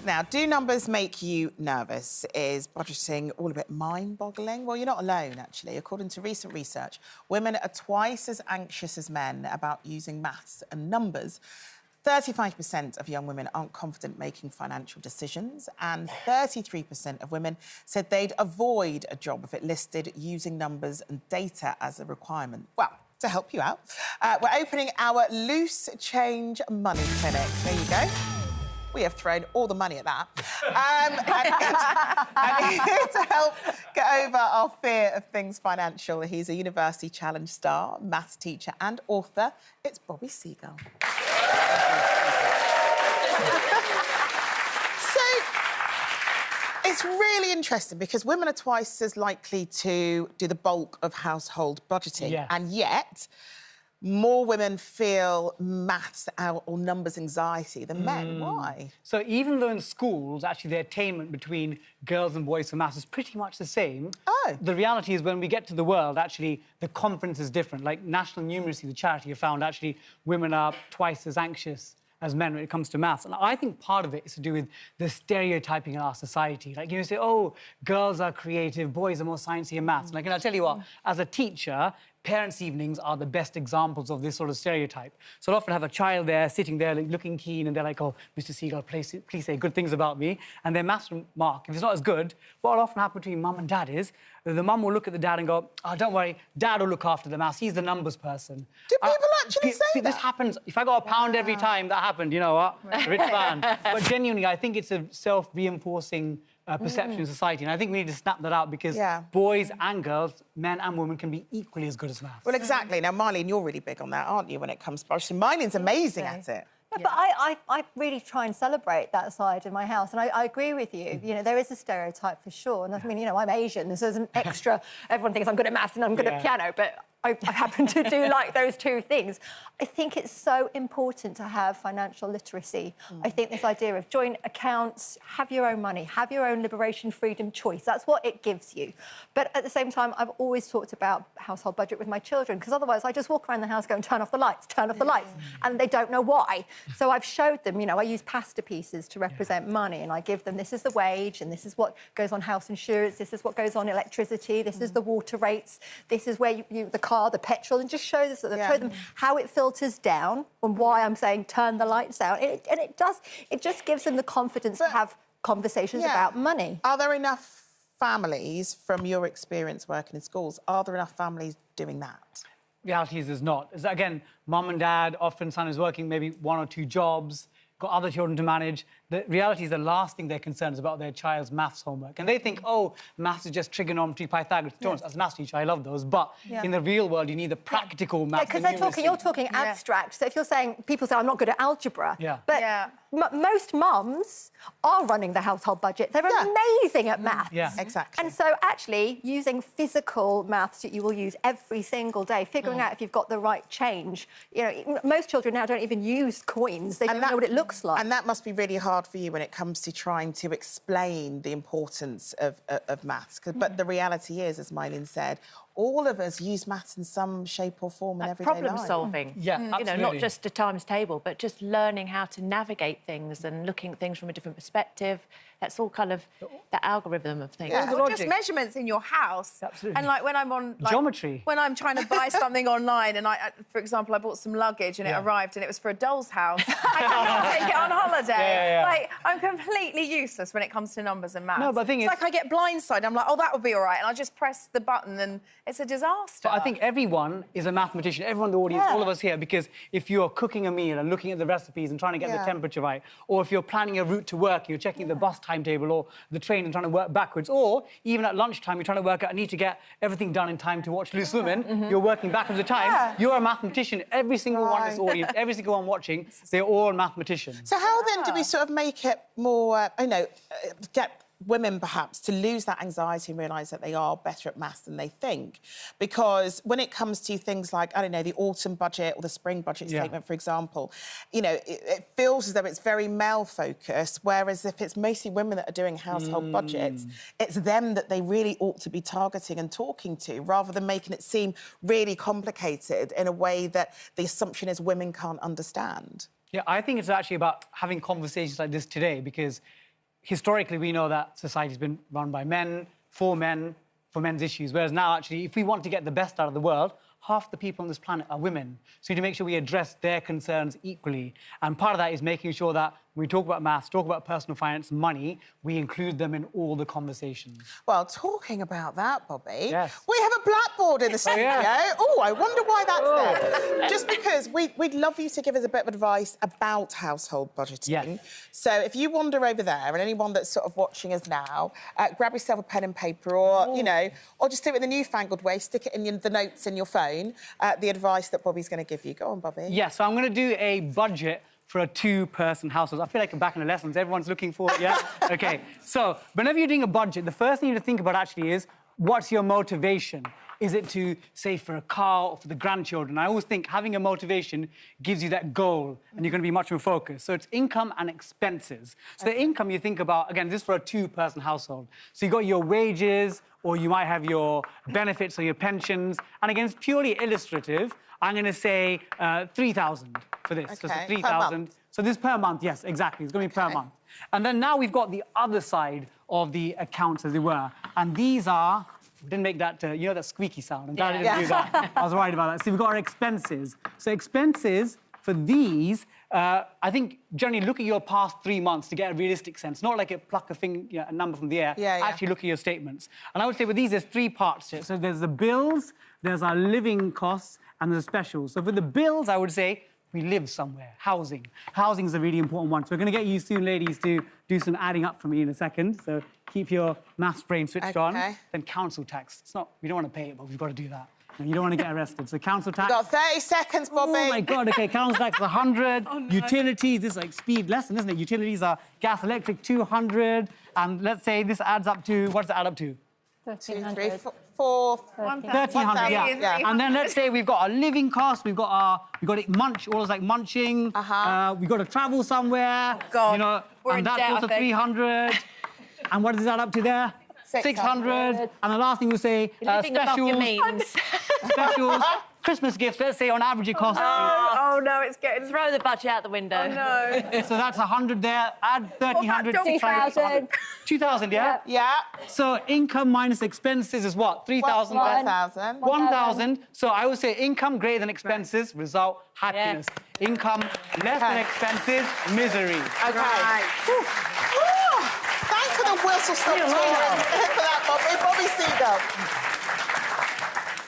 Now, do numbers make you nervous? Is budgeting all a bit mind-boggling? Well, you're not alone, actually. According to recent research, women are twice as anxious as men about using maths and numbers. 35% of young women aren't confident making financial decisions, and 33% of women said they'd avoid a job if it listed using numbers and data as a requirement. Well, to help you out, we're opening our Loose Change Money Clinic. There you go. We have thrown all the money at that. And here to help get over our fear of things financial, he's a University Challenge star, maths teacher and author. It's Seagull. So, it's really interesting because women are twice as likely to do the bulk of household budgeting. Yes. And yet, more women feel maths or numbers anxiety than men. Why? So even though in schools, actually, the attainment between girls and boys for maths is pretty much the same, the reality is when we get to the world, actually, the confidence is different. Like National Numeracy, the charity, have found actually women are twice as anxious as men when it comes to maths. And I think part of it is to do with the stereotyping in our society. Like, you say, oh, girls are creative, boys are more sciencey and maths. Like, and I'll tell you what, as a teacher, parents' evenings are the best examples of this sort of stereotype. So I'll often have a child there, sitting there, like, looking keen, and they're like, oh, Mr. Seagull, please say good things about me. And their maths mark, if it's not as good, what will often happen between mum and dad is the mum will look at the dad and go, oh, don't worry, dad will look after the maths, he's the numbers person. Do people actually say that? This happens. If I got a pound every time that happened, you know what? Rich man. But genuinely, I think it's a self-reinforcing perception in society, and I think we need to snap that out because boys and girls, men and women, can be equally as good as maths. Well, exactly. Now, Myleene, you're really big on that, aren't you, when it comes to budgeting? Myleene's amazing at it. Yeah, but I really try and celebrate that side in my house, and I agree with you. You know, there is a stereotype for sure, and I mean, you know, I'm Asian, so there's an extra... Everyone thinks I'm good at maths and I'm good at piano, but I happen to do like those two things. I think it's so important to have financial literacy. I think this idea of joint accounts, have your own money, have your own liberation, freedom, choice, that's what it gives you. But at the same time, I've always talked about household budget with my children, because otherwise I just walk around the house going, turn off the lights, and they don't know why. So I've showed them, you know, I use pasta pieces to represent money, and I give them, this is the wage, and this is what goes on house insurance, this is what goes on electricity, this is the water rates, this is where the car, the petrol, and just show them how it filters down and why I'm saying turn the lights out. And it just gives them the confidence to have conversations about money. Are there enough families, from your experience working in schools, are there enough families doing that? Reality is there's not. Again, mum and dad, often son is working maybe 1 or 2 jobs, got other children to manage. The reality is the last thing they're concerned is about their child's maths homework. And they think, oh, maths is just trigonometry, Pythagoras. As a maths teacher, I love those. But in the real world, you need the practical maths. Because you're talking abstract. So if you're saying, people say, I'm not good at algebra. But most mums are running the household budget. They're amazing at maths. Exactly. And so actually using physical maths that you will use every single day, figuring out if you've got the right change. You know, most children now don't even use coins. They don't know what it looks like. And that must be really hard for you when it comes to trying to explain the importance of maths. But the reality is, as Myleene said, all of us use maths in some shape or form in everyday life. Problem solving. Yeah, you know, not just a times table, but just learning how to navigate things and looking at things from a different perspective. That's all kind of the algorithm of things. Yeah, or just measurements in your house. Absolutely. And like when I'm on geometry. When I'm trying to buy something online, and for example, I bought some luggage and it arrived and it was for a doll's house. I cannot take it on holiday. Like, I'm completely useless when it comes to numbers and maths. No, but the thing is, like I get blindsided. I'm like, oh, that would be all right, and I just press the button and it's a disaster. But I think everyone is a mathematician, everyone in the audience, all of us here, because if you're cooking a meal and looking at the recipes and trying to get the temperature right, or if you're planning a route to work, you're checking the bus timetable or the train and trying to work backwards, or even at lunchtime, you're trying to work out, I need to get everything done in time to watch Loose Women, you're working backwards the time, you're a mathematician. Every single one in this audience, every single one watching, they're all mathematicians. So how then do we sort of make it more, get women perhaps to lose that anxiety and realise that they are better at maths than they think? Because when it comes to things like, I don't know, the autumn budget or the spring budget statement, for example, you know, it feels as though it's very male-focused, whereas if it's mostly women that are doing household budgets, it's them that they really ought to be targeting and talking to, rather than making it seem really complicated in a way that the assumption is women can't understand. Yeah, I think it's actually about having conversations like this today, because historically, we know that society's been run by men, for men's issues, whereas now, actually, if we want to get the best out of the world, half the people on this planet are women. So we need to make sure we address their concerns equally. And part of that is making sure that when we talk about maths, talk about personal finance, money, we include them in all the conversations. Well, talking about that, Bobby, yes. we have a blackboard in the studio. yeah. Oh, I wonder why that's there. Just because we'd love you to give us a bit of advice about household budgeting. Yes. So if you wander over there, and anyone that's sort of watching us now, grab yourself a pen and paper, or, you know, or just do it in the newfangled way, stick it in the notes in your phone, the advice that Bobby's going to give you. Go on, Bobby. Yeah, so I'm going to do a budget for a two-person household. I feel like I'm back in the lessons. Everyone's looking for it, yeah? OK, so whenever you're doing a budget, the first thing you need to think about actually is, what's your motivation? Is it to save for a car or for the grandchildren? I always think having a motivation gives you that goal, and you're going to be much more focused. So it's income and expenses. So the income you think about, again, this is for a two-person household. So you've got your wages, or you might have your benefits or your pensions. And again, it's purely illustrative. I'm going to say 3,000 for this. Okay. So 3,000. So this per month, yes, exactly. It's going to be per month. And then now we've got the other side of the accounts, as it were. And these are... We didn't make that, you know, that squeaky sound. I'm glad I didn't do that. I was worried about that. So we've got our expenses. So expenses for these, I think generally look at your past 3 months to get a realistic sense. Not like pluck a number from the air. Actually look at your statements. And I would say with these, there's 3 parts to it. So there's the bills, there's our living costs, and there's specials. So for the bills, I would say we live somewhere. Housing. Housing is a really important one. So we're going to get you soon, ladies, to do some adding up for me in a second. So keep your maths brain switched on. Then council tax. It's not, we don't want to pay it, but we've got to do that. You don't want to get arrested. So council tax. You've got 30 seconds, Bobby. Oh, my God. OK, council tax is 100. Oh, no. Utilities, this is like speed lesson, isn't it? Utilities are gas, electric, 200. And let's say this adds up to, what does it add up to? 1,300. 2, 3, 4... 1,300, yeah. And then let's say we've got our living costs, we've got it munch, all those like munching. We've got to travel somewhere. Oh, God. You know, We're and that's also 300. And what does that add up to there? 600. And the last thing we'll say, specials. Specials. Christmas gifts, let's say on average it costs... Oh, no, it's getting... Throw the budget out the window. Oh, no. So that's 100 there, add 1,300, 2,000. 2,000, yeah? Yeah. So income minus expenses is what? 3,000? 1,000. 1,000. So I would say income greater than expenses, result happiness. Yeah. Income less than expenses, misery. OK. Right. Thanks for the whistle-stop tour for that, Bobby. Bobby Seagull.